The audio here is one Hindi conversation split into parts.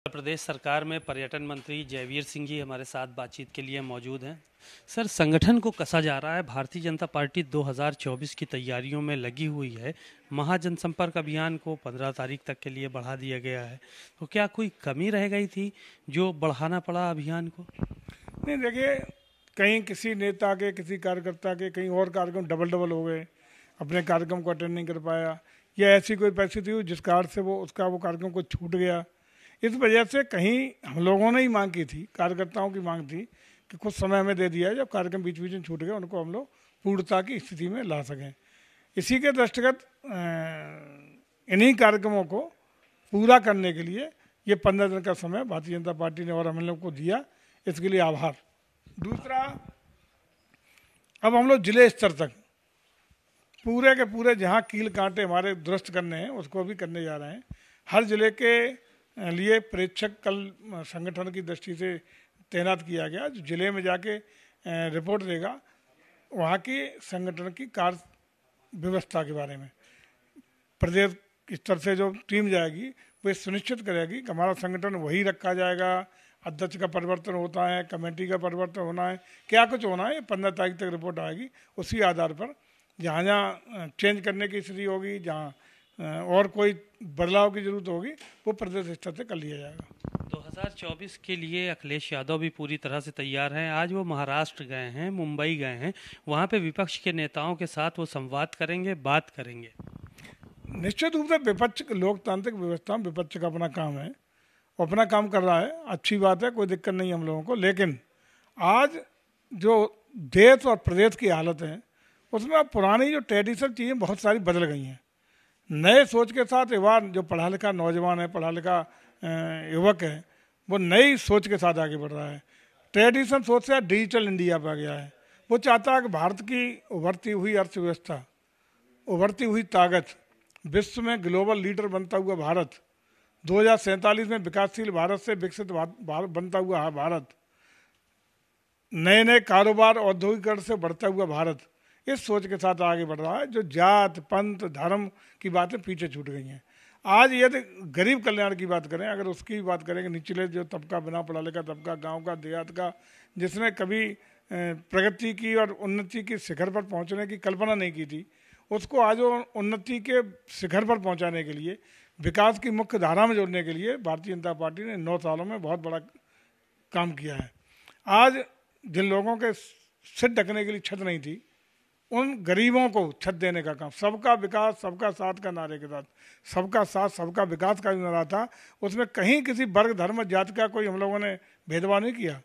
उत्तर प्रदेश सरकार में पर्यटन मंत्री जयवीर सिंह जी हमारे साथ बातचीत के लिए मौजूद हैं। सर, संगठन को कसा जा रहा है। भारतीय जनता पार्टी 2024 की तैयारियों में लगी हुई है। महाजनसंपर्क अभियान को 15 तारीख तक के लिए बढ़ा दिया गया है, तो क्या कोई कमी रह गई थी जो बढ़ाना पड़ा अभियान को? नहीं, देखिए, कहीं किसी नेता के, किसी कार्यकर्ता के कहीं और कार्यक्रम डबल डबल हो गए, अपने कार्यक्रम को अटेंड नहीं कर पाया, या ऐसी कोई परिस्थिति हुई जिस कारण से वो कार्यक्रम को छूट गया। इस वजह से कहीं हम लोगों ने ही मांग की थी, कार्यकर्ताओं की मांग थी कि कुछ समय हमें दे दिया है, जब कार्यक्रम बीच बीच में छूट गए उनको हम लोग पूर्णता की स्थिति में ला सकें। इसी के दृष्टिगत इन्हीं कार्यक्रमों को पूरा करने के लिए ये 15 दिन का समय भारतीय जनता पार्टी ने और हम लोग को दिया, इसके लिए आभार। दूसरा, अब हम लोग जिले स्तर तक पूरे के पूरे जहाँ कील कांटे हमारे दुरुस्त करने हैं उसको भी करने जा रहे हैं। हर जिले के लिए प्रेक्षक कल संगठन की दृष्टि से तैनात किया गया, जो जिले में जाके रिपोर्ट देगा वहाँ की संगठन की कार्य व्यवस्था के बारे में। प्रदेश स्तर से जो टीम जाएगी वो सुनिश्चित करेगी कि हमारा संगठन वही रखा जाएगा, अध्यक्ष का परिवर्तन होता है, कमेटी का परिवर्तन होना है, क्या कुछ होना है, 15 तारीख तक रिपोर्ट आएगी। उसी आधार पर जहाँ जहाँ चेंज करने की स्थिति होगी, जहाँ और कोई बदलाव की जरूरत होगी, वो प्रदेश स्तर से कर लिया जाएगा। 2024 के लिए अखिलेश यादव भी पूरी तरह से तैयार हैं। आज वो महाराष्ट्र गए हैं, मुंबई गए हैं, वहाँ पे विपक्ष के नेताओं के साथ वो संवाद करेंगे, बात करेंगे। निश्चित रूप से विपक्ष, लोकतांत्रिक व्यवस्था में विपक्ष का अपना काम है, वो अपना काम कर रहा है, अच्छी बात है, कोई दिक्कत नहीं हम लोगों को। लेकिन आज जो देश और प्रदेश की हालत है उसमें अब पुरानी जो ट्रेडिशनल चीज़ें बहुत सारी बदल गई हैं। नए सोच के साथ युवा, जो पढ़ा लिखा नौजवान है, पढ़ा लिखा युवक है, वो नई सोच के साथ आगे बढ़ रहा है। ट्रेडिशनल सोच से डिजिटल इंडिया पर आ गया है। वो चाहता है कि भारत की उभरती हुई अर्थव्यवस्था, उभरती हुई ताकत, विश्व में ग्लोबल लीडर बनता हुआ भारत, 2047 में विकासशील भारत से विकसित भारत बनता हुआ भारत, नए नए कारोबार औद्योगिकरण से बढ़ता हुआ भारत, इस सोच के साथ आगे बढ़ रहा है। जो जात पंथ धर्म की बातें पीछे छूट गई हैं। आज यदि गरीब कल्याण की बात करें, अगर उसकी भी बात करें कि निचले जो तबका, बिना पढ़ा लिखा तबका, गांव का, देहात का, जिसने कभी प्रगति की और उन्नति की शिखर पर पहुंचने की कल्पना नहीं की थी, उसको आज उन्नति के शिखर पर पहुंचाने के लिए, विकास की मुख्य धारा में जोड़ने के लिए भारतीय जनता पार्टी ने 9 सालों में बहुत बड़ा काम किया है। आज जिन लोगों के सिर ढकने के लिए छत नहीं थी, उन गरीबों को छत देने का काम, सबका विकास सबका साथ का नारे के साथ, सबका साथ सबका विकास का जो नारा था, उसमें कहीं किसी वर्ग धर्म जाति का कोई हम लोगों ने भेदभाव नहीं किया।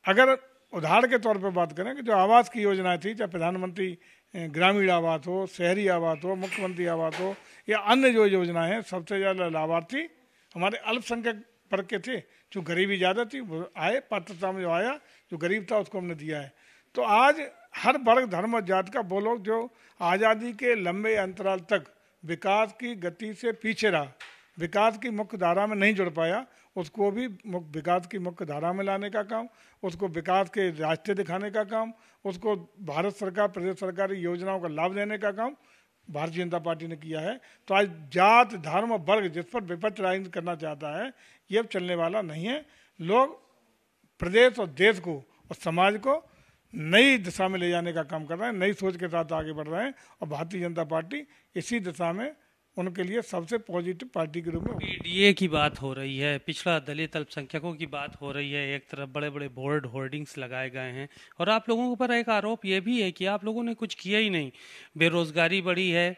अगर उदाहरण के तौर पर बात करें कि जो आवास की योजनाएं थी, चाहे प्रधानमंत्री ग्रामीण आवास हो, शहरी आवास हो, मुख्यमंत्री आवास हो, या अन्य जो योजनाएं हैं, सबसे ज़्यादा लाभार्थी हमारे अल्पसंख्यक वर्ग के थे। जो गरीबी ज़्यादा थी वो आए, पात्रता में जो आया, जो गरीब था उसको हमने दिया है। तो आज हर वर्ग धर्म और जात का वो लोग जो आज़ादी के लंबे अंतराल तक विकास की गति से पीछे रहा, विकास की मुख्य धारा में नहीं जुड़ पाया, उसको भी विकास की मुख्य धारा में लाने का काम, उसको विकास के रास्ते दिखाने का काम, उसको भारत सरकार, प्रदेश सरकार की योजनाओं का लाभ देने का काम भारतीय जनता पार्टी ने किया है। तो आज जात धर्म वर्ग जिस पर विपक्ष राजनीति करना चाहता है, ये अब चलने वाला नहीं है। लोग प्रदेश और देश को और समाज को नई दिशा में ले जाने का काम कर रहे हैं, नई सोच के साथ आगे बढ़ रहे हैं, और भारतीय जनता पार्टी इसी दिशा में उनके लिए सबसे पॉजिटिव पार्टी के रूप में। पीडीए की बात हो रही है, पिछड़ा दलित अल्पसंख्यकों की बात हो रही है, एक तरफ बड़े बड़े बोर्ड होर्डिंग्स लगाए गए हैं, और आप लोगों के ऊपर एक आरोप ये भी है कि आप लोगों ने कुछ किया ही नहीं। बेरोजगारी बढ़ी है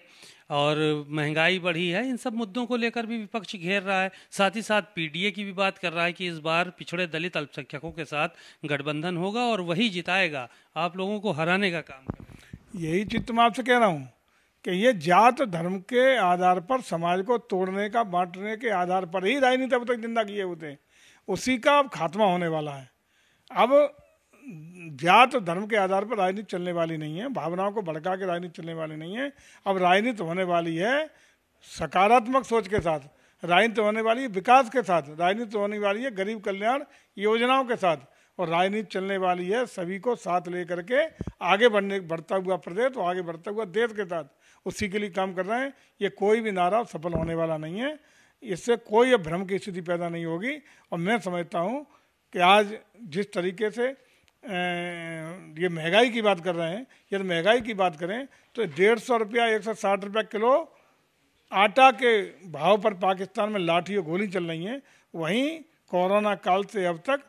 और महंगाई बढ़ी है, इन सब मुद्दों को लेकर भी विपक्ष घेर रहा है। साथ ही साथ पीडीए की भी बात कर रहा है कि इस बार पिछड़े दलित अल्पसंख्यकों के साथ गठबंधन होगा और वही जिताएगा, आप लोगों को हराने का काम करेगा। यही चीज मैं आपसे कह रहा हूँ कि ये जात धर्म के आधार पर समाज को तोड़ने का, बांटने के आधार पर ही राजनीति अब तक जिंदा किए होते हैं, उसी का अब खात्मा होने वाला है। अब जात धर्म के आधार पर राजनीति चलने वाली नहीं है, भावनाओं को भड़का के राजनीति चलने वाली नहीं है। अब राजनीति होने वाली है सकारात्मक सोच के साथ, राजनीति होने वाली है विकास के साथ, राजनीति होने वाली है गरीब कल्याण योजनाओं के साथ, और राजनीति चलने वाली है सभी को साथ लेकर के आगे बढ़ता हुआ प्रदेश और आगे बढ़ता हुआ देश के साथ। उसी के लिए काम कर रहे हैं। ये कोई भी नारा सफल होने वाला नहीं है। इससे कोई अब भ्रम की स्थिति पैदा नहीं होगी। और मैं समझता हूँ कि आज जिस तरीके से ये महंगाई की बात कर रहे हैं, यदि महंगाई की बात करें तो 150 रुपया 160 रुपया किलो आटा के भाव पर पाकिस्तान में लाठी और गोली चल रही हैं। वहीं कोरोना काल से अब तक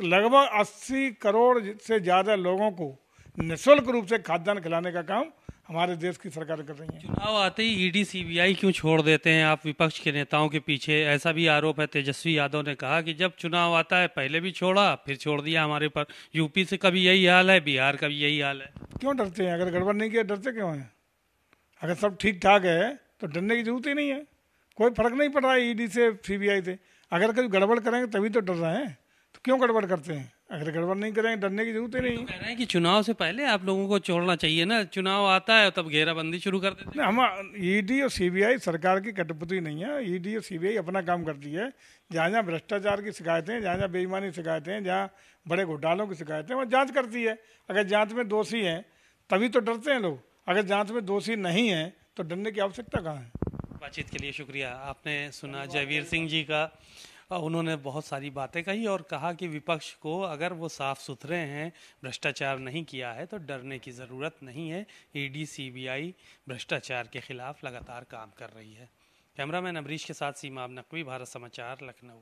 लगभग 80 करोड़ से ज़्यादा लोगों को निःशुल्क रूप से खाद्यान्न खिलाने का काम हमारे देश की सरकार कर रही है। चुनाव आते ही ईडी सीबीआई क्यों छोड़ देते हैं आप विपक्ष के नेताओं के पीछे? ऐसा भी आरोप है। तेजस्वी यादव ने कहा कि जब चुनाव आता है पहले भी छोड़ा, फिर छोड़ दिया हमारे पर। यूपी से कभी यही हाल है, बिहार का भी यही हाल है। क्यों डरते हैं? अगर गड़बड़ नहीं किया डरते क्यों हैं? अगर सब ठीक ठाक है तो डरने की जरूरत ही नहीं है। कोई फर्क नहीं पड़ रहा है ईडी से सीबीआई से। अगर कभी गड़बड़ करेंगे तभी तो डर रहे हैं, तो क्यों गड़बड़ करते हैं? अगर गड़बड़ नहीं करेंगे डरने की जरूरत ही नहीं। तो कह रहे हैं कि चुनाव से पहले आप लोगों को छोड़ना चाहिए ना, चुनाव आता है तब घेराबंदी शुरू कर देते हैं। हम ईडी और सीबीआई सरकार की कठपुतली नहीं है। ईडी और सीबीआई अपना काम करती है। जहाँ जहाँ भ्रष्टाचार की शिकायतें, जहाँ जहाँ बेईमानी शिकायतें, जहाँ बड़े घोटालों की शिकायतें, वहाँ जांच करती है। अगर जांच में दोषी हैं तभी तो डरते हैं लोग। अगर जांच में दोषी नहीं है तो डरने की आवश्यकता कहाँ है? बातचीत के लिए शुक्रिया। आपने सुना जयवीर सिंह जी का। उन्होंने बहुत सारी बातें कही और कहा कि विपक्ष को अगर वो साफ सुथरे हैं, भ्रष्टाचार नहीं किया है तो डरने की ज़रूरत नहीं है। ईडी सीबीआई भ्रष्टाचार के खिलाफ लगातार काम कर रही है। कैमरामैन अमरीश के साथ सीमा नकवी, भारत समाचार, लखनऊ।